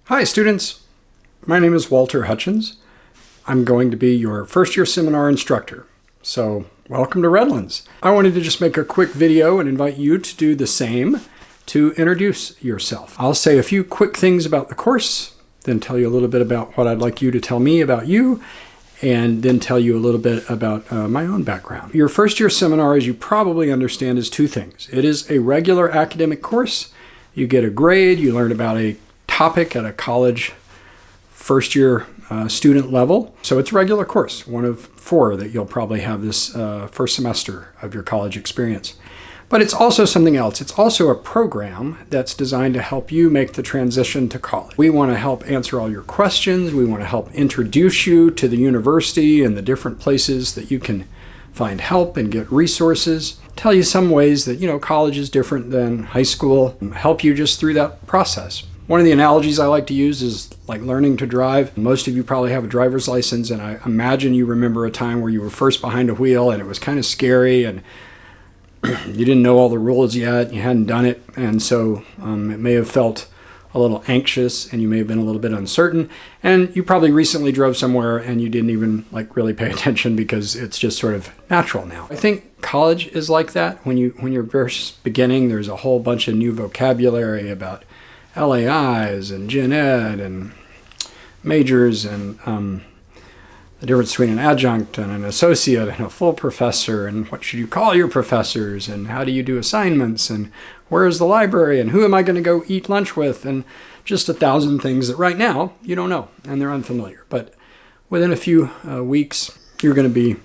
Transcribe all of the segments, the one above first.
Hi students, my name is Walter Hutchens. I'm going to be your first year seminar instructor. So welcome to Redlands. I wanted to just make a quick video and invite you to do the same to introduce yourself. I'll say a few quick things about the course, then tell you a little bit about what I'd like you to tell me about you, and then tell you a little bit about my own background. Your first year seminar, as you probably understand, is two things. It is a regular academic course. You get a grade, you learn about a topic at a college first year student level. So it's a regular course, one of 4 that you'll probably have this first semester of your college experience. But it's also something else. It's also a program that's designed to help you make the transition to college. We want to help answer all your questions. We want to help introduce you to the university and the different places that you can find help and get resources. Tell you some ways that, college is different than high school. Help you just through that process. One of the analogies I like to use is like learning to drive. Most of you probably have a driver's license, and I imagine you remember a time where you were first behind a wheel and it was kind of scary and you didn't know all the rules yet, you hadn't done it, and so it may have felt a little anxious and you may have been a little bit uncertain, and you probably recently drove somewhere and you didn't even really pay attention because it's just sort of natural now. I think college is like that. When you're first beginning, there's a whole bunch of new vocabulary about LAIs and Gen Ed and majors and the difference between an adjunct and an associate and a full professor, and what should you call your professors, and how do you do assignments, and where is the library, and who am I going to go eat lunch with, and just 1,000 things that right now you don't know and they're unfamiliar. But within a few weeks, you're going to be,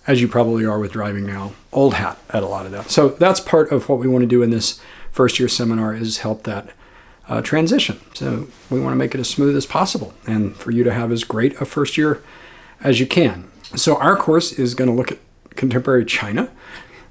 as you probably are with driving now, old hat at a lot of that. So that's part of what we want to do in this first year seminar, is help that transition. So we want to make it as smooth as possible and for you to have as great a first year as you can. So our course is going to look at contemporary China.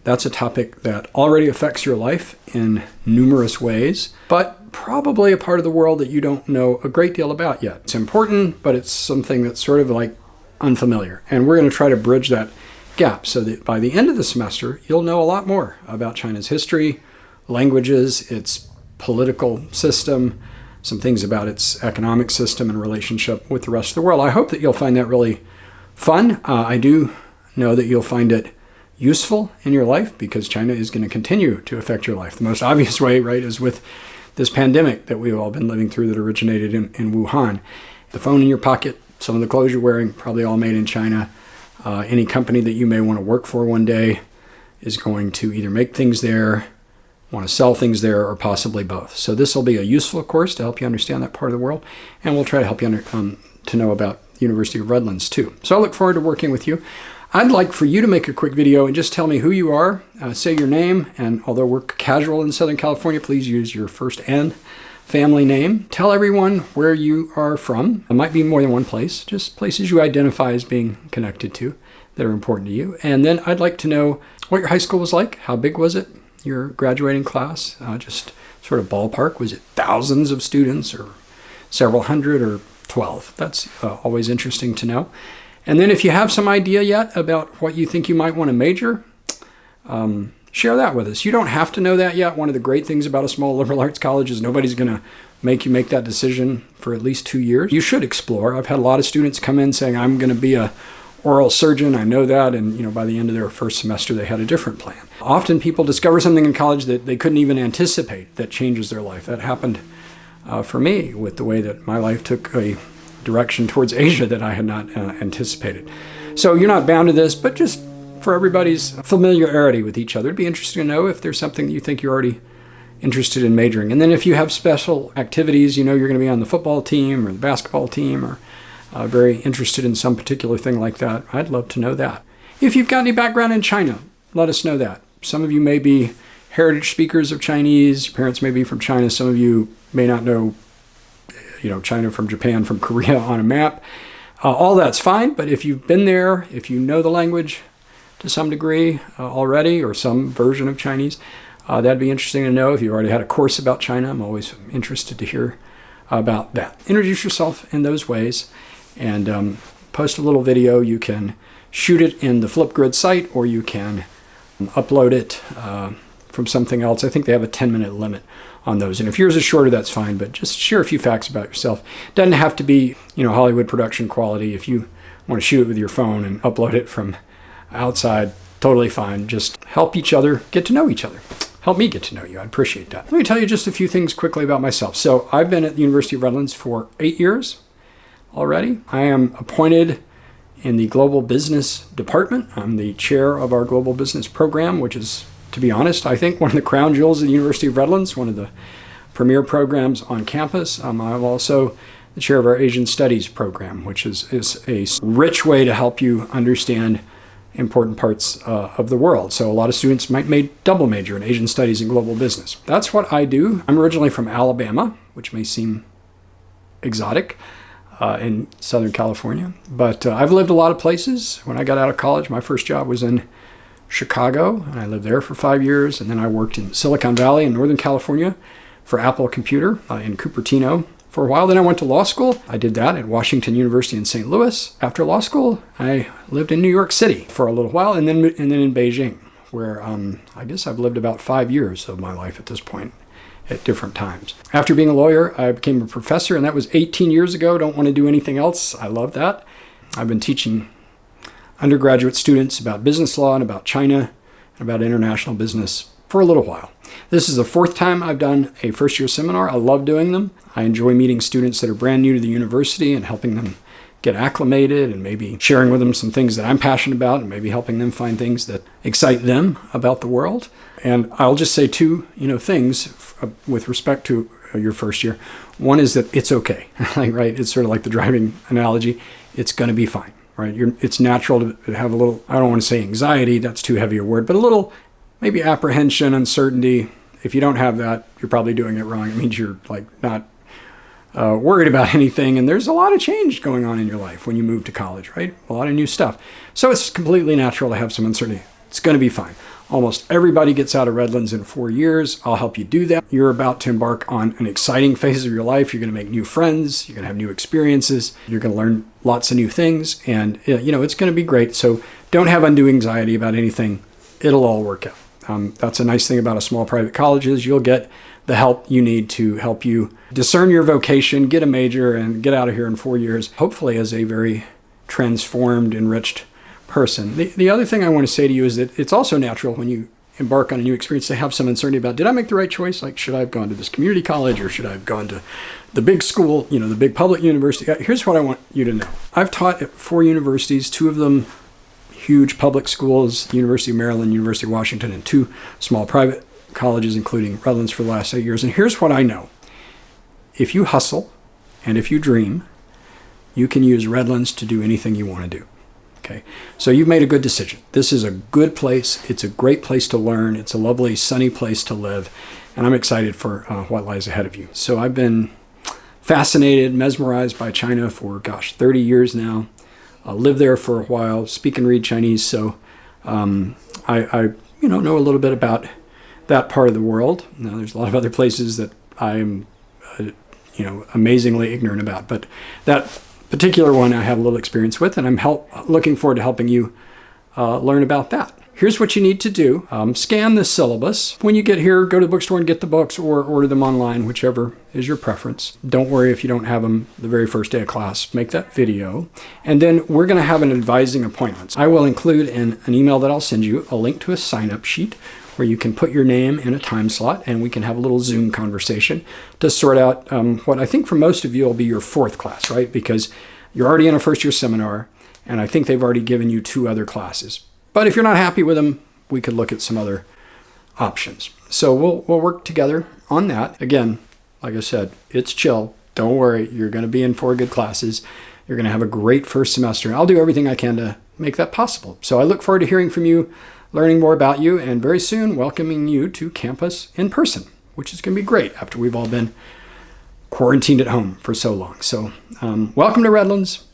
That's a topic that already affects your life in numerous ways, but probably a part of the world that you don't know a great deal about yet. It's important, but it's something that's sort of like unfamiliar. And we're going to try to bridge that gap so that by the end of the semester, you'll know a lot more about China's history, languages, its political system, some things about its economic system and relationship with the rest of the world. I hope that you'll find that really fun. I do know that you'll find it useful in your life because China is going to continue to affect your life. The most obvious way, right, is with this pandemic that we've all been living through that originated in Wuhan. The phone in your pocket, some of the clothes you're wearing, probably all made in China. Any company that you may want to work for one day is going to either make things there, want to sell things there, or possibly both. So this will be a useful course to help you understand that part of the world, and we'll try to help you to know about University of Redlands too. So I look forward to working with you. I'd like for you to make a quick video and just tell me who you are, say your name, and although we're casual in Southern California, please use your first and family name. Tell everyone where you are from. It might be more than one place, just places you identify as being connected to that are important to you. And then I'd like to know what your high school was like. How big was it? Your graduating class, just sort of ballpark. Was it thousands of students or several hundred or 12? That's always interesting to know. And then if you have some idea yet about what you think you might want to major, share that with us. You don't have to know that yet. One of the great things about a small liberal arts college is nobody's going to make you make that decision for at least 2 years. You should explore. I've had a lot of students come in saying, I'm going to be a oral surgeon, I know that, and by the end of their first semester they had a different plan. Often people discover something in college that they couldn't even anticipate that changes their life. That happened for me with the way that my life took a direction towards Asia that I had not anticipated. So you're not bound to this, but just for everybody's familiarity with each other, it'd be interesting to know if there's something that you think you're already interested in majoring. And then if you have special activities, you're going to be on the football team or the basketball team, or very interested in some particular thing like that, I'd love to know that. If you've got any background in China, let us know that. Some of you may be heritage speakers of Chinese, your parents may be from China, some of you may not know, China from Japan, from Korea on a map. All that's fine, but if you've been there, if you know the language to some degree already, or some version of Chinese, that'd be interesting to know. If you already had a course about China, I'm always interested to hear about that. Introduce yourself in those ways, and post a little video. You can shoot it in the Flipgrid site, or you can upload it from something else. I think they have a 10-minute limit on those. And if yours is shorter, that's fine, but just share a few facts about yourself. Doesn't have to be, Hollywood production quality. If you want to shoot it with your phone and upload it from outside, totally fine. Just help each other get to know each other. Help me get to know you. I'd appreciate that. Let me tell you just a few things quickly about myself. So I've been at the University of Redlands for 8 years already. I am appointed in the Global Business Department. I'm the chair of our Global Business program, which is, to be honest, I think one of the crown jewels of the University of Redlands, one of the premier programs on campus. I'm also the chair of our Asian Studies program, which is a rich way to help you understand important parts of the world. So a lot of students might double major in Asian Studies and Global Business. That's what I do. I'm originally from Alabama, which may seem exotic in Southern California, but I've lived a lot of places. When I got out of college, my first job was in Chicago, and I lived there for 5 years, and then I worked in Silicon Valley in Northern California for Apple Computer in Cupertino for a while. Then I went to law school. I did that at Washington University in St. Louis. After law school, I lived in New York City for a little while, and then in Beijing, where I guess I've lived about 5 years of my life at this point at different times. After being a lawyer, I became a professor, and that was 18 years ago. Don't want to do anything else. I love that. I've been teaching undergraduate students about business law and about China and about international business for a little while. This is the 4th time I've done a first-year seminar. I love doing them. I enjoy meeting students that are brand new to the university and helping them get acclimated and maybe sharing with them some things that I'm passionate about and maybe helping them find things that excite them about the world. And I'll just say 2, things with respect to your first year. One is that it's okay, right? It's sort of like the driving analogy. It's going to be fine, right? It's natural to have a little, I don't want to say anxiety, that's too heavy a word, but a little maybe apprehension, uncertainty. If you don't have that, you're probably doing it wrong. It means you're not worried about anything. And there's a lot of change going on in your life when you move to college, right? A lot of new stuff. So it's completely natural to have some uncertainty. It's going to be fine. Almost everybody gets out of Redlands in 4 years. I'll help you do that. You're about to embark on an exciting phase of your life. You're going to make new friends. You're going to have new experiences. You're going to learn lots of new things. And, it's going to be great. So don't have undue anxiety about anything. It'll all work out. That's a nice thing about a small private college is you'll get the help you need to help you discern your vocation, get a major, and get out of here in 4 years, hopefully as a very transformed, enriched person. The other thing I want to say to you is that it's also natural when you embark on a new experience to have some uncertainty about, did I make the right choice? Like, should I have gone to this community college or should I have gone to the big school, the big public university? Here's what I want you to know. I've taught at 4 universities, 2 of them huge public schools, the University of Maryland, University of Washington, and 2 small private colleges, including Redlands, for the last 8 years. And here's what I know. If you hustle and if you dream, you can use Redlands to do anything you want to do. Okay, so you've made a good decision. This is a good place. It's a great place to learn. It's a lovely, sunny place to live. And I'm excited for what lies ahead of you. So I've been fascinated, mesmerized by China for, 30 years now. I lived there for a while, speak and read Chinese. So I know a little bit about that part of the world. Now, there's a lot of other places that I'm, amazingly ignorant about. But that particular one I have a little experience with, and I'm looking forward to helping you learn about that. Here's what you need to do. Scan the syllabus. When you get here, go to the bookstore and get the books or order them online, whichever is your preference. Don't worry if you don't have them the very first day of class. Make that video. And then we're going to have an advising appointment. I will include in an email that I'll send you a link to a sign-up sheet where you can put your name in a time slot and we can have a little Zoom conversation to sort out what I think for most of you will be your 4th class, right? Because you're already in a first-year seminar, and I think they've already given you 2 other classes. But if you're not happy with them, we could look at some other options. So we'll work together on that. Again, like I said, it's chill. Don't worry. You're going to be in 4 good classes. You're going to have a great first semester. I'll do everything I can to make that possible. So I look forward to hearing from you, learning more about you, and very soon welcoming you to campus in person, which is going to be great after we've all been quarantined at home for so long. So welcome to Redlands.